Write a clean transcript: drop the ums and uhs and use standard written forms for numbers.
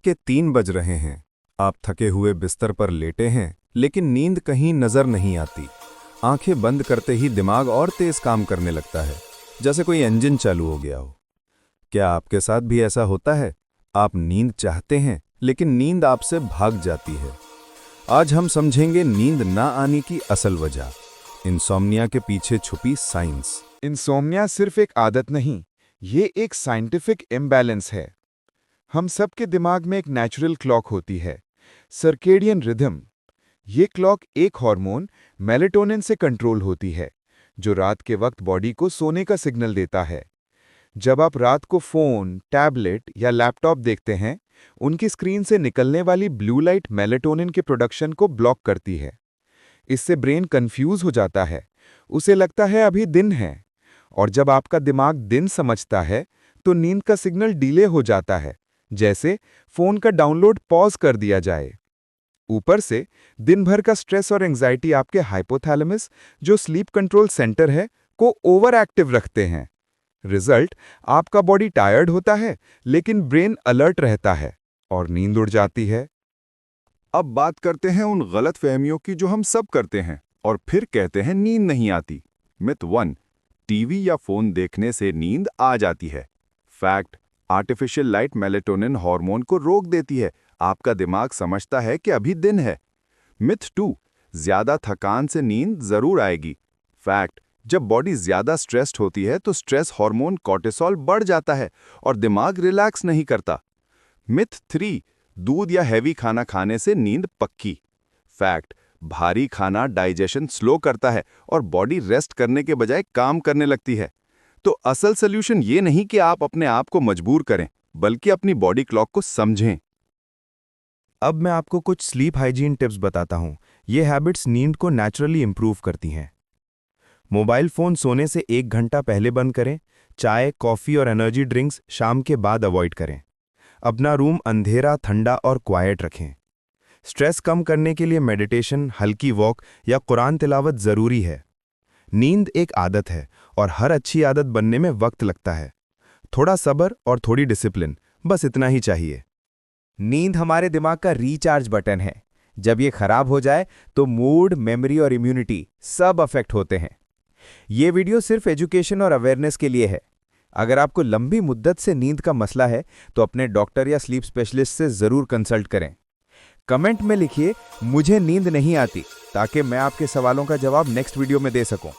के 3 बज रहे हैं। आप थके हुए बिस्तर पर लेटे हैं, लेकिन नींद कहीं नजर नहीं आती। आंखें बंद करते ही दिमाग और तेज काम करने लगता है, जैसे कोई इंजन चालू हो गया हो। क्या आपके साथ भी ऐसा होता है? आप नींद चाहते हैं, लेकिन नींद आपसे भाग जाती है। आज हम समझेंगे नींद ना आने की असल वजह, इंसोम्निया के पीछे छुपी साइंस। इंसोम्निया सिर्फ एक आदत नहीं, ये एक साइंटिफिक इम्बैलेंस है। हम सबके दिमाग में एक नेचुरल क्लॉक होती है, सर्केडियन रिदम। ये क्लॉक एक हार्मोन मेलेटोनिन से कंट्रोल होती है, जो रात के वक्त बॉडी को सोने का सिग्नल देता है। जब आप रात को फोन, टैबलेट या लैपटॉप देखते हैं, उनकी स्क्रीन से निकलने वाली ब्लू लाइट मेलेटोनिन के प्रोडक्शन को ब्लॉक करती है। इससे ब्रेन कंफ्यूज हो जाता है, उसे लगता है अभी दिन है। और जब आपका दिमाग दिन समझता है, तो नींद का सिग्नल डिले हो जाता है, जैसे फोन का डाउनलोड पॉज कर दिया जाए। ऊपर से दिन भर का स्ट्रेस और एंजाइटी आपके हाइपोथैलेमस, जो स्लीप कंट्रोल सेंटर है, को ओवर एक्टिव रखते हैं। रिजल्ट, आपका बॉडी टायर्ड होता है, लेकिन ब्रेन अलर्ट रहता है और नींद उड़ जाती है। अब बात करते हैं उन गलत फहमियों की जो हम सब करते हैं और फिर कहते हैं नींद नहीं आती। मिथ 1, टीवी या फोन देखने से नींद आ जाती है। Fact, artificial light melatonin hormone को रोक देती है, आपका दिमाग समझता है कि अभी दिन है। मिथ 2, ज्यादा थकान से नींद जरूर आएगी। फैक्ट, जब बॉडी ज्यादा स्ट्रेस्ड होती है तो स्ट्रेस हार्मोन कोर्टिसोल बढ़ जाता है और दिमाग रिलैक्स नहीं करता। मिथ 3, दूध या हैवी खाना खाने से नींद पक्की। फैक्ट, भारी खाना डाइजेशन स्लो करता है और बॉडी रेस्ट करने के बजाय काम करने लगती है। तो असल सॉल्यूशन ये नहीं कि आप अपने आप को मजबूर करें, बल्कि अपनी बॉडी क्लॉक को समझें। अब मैं आपको कुछ स्लीप हाइजीन टिप्स बताता हूं। ये हैबिट्स नींद को नेचुरली इंप्रूव करती हैं। मोबाइल फोन सोने से 1 घंटा पहले बंद करें। चाय, कॉफी और एनर्जी ड्रिंक्स शाम के बाद अवॉइड करें। अपना रूम अंधेरा, ठंडा और क्वाइट रखें। स्ट्रेस कम करने के लिए मेडिटेशन, हल्की वॉक या कुरान तिलावत जरूरी है। नींद एक आदत है और हर अच्छी आदत बनने में वक्त लगता है। थोड़ा सब्र और थोड़ी डिसिप्लिन, बस इतना ही चाहिए। नींद हमारे दिमाग का रिचार्ज बटन है। जब ये खराब हो जाए तो मूड, मेमोरी और इम्यूनिटी सब अफेक्ट होते हैं। ये वीडियो सिर्फ एजुकेशन और अवेयरनेस के लिए है। अगर आपको लंबी मुद्दत से नींद का मसला है तो अपने डॉक्टर या स्लीप स्पेशलिस्ट से जरूर कंसल्ट करें। कमेंट में लिखिए मुझे नींद नहीं आती, ताकि मैं आपके सवालों का जवाब नेक्स्ट वीडियो में दे सकूं।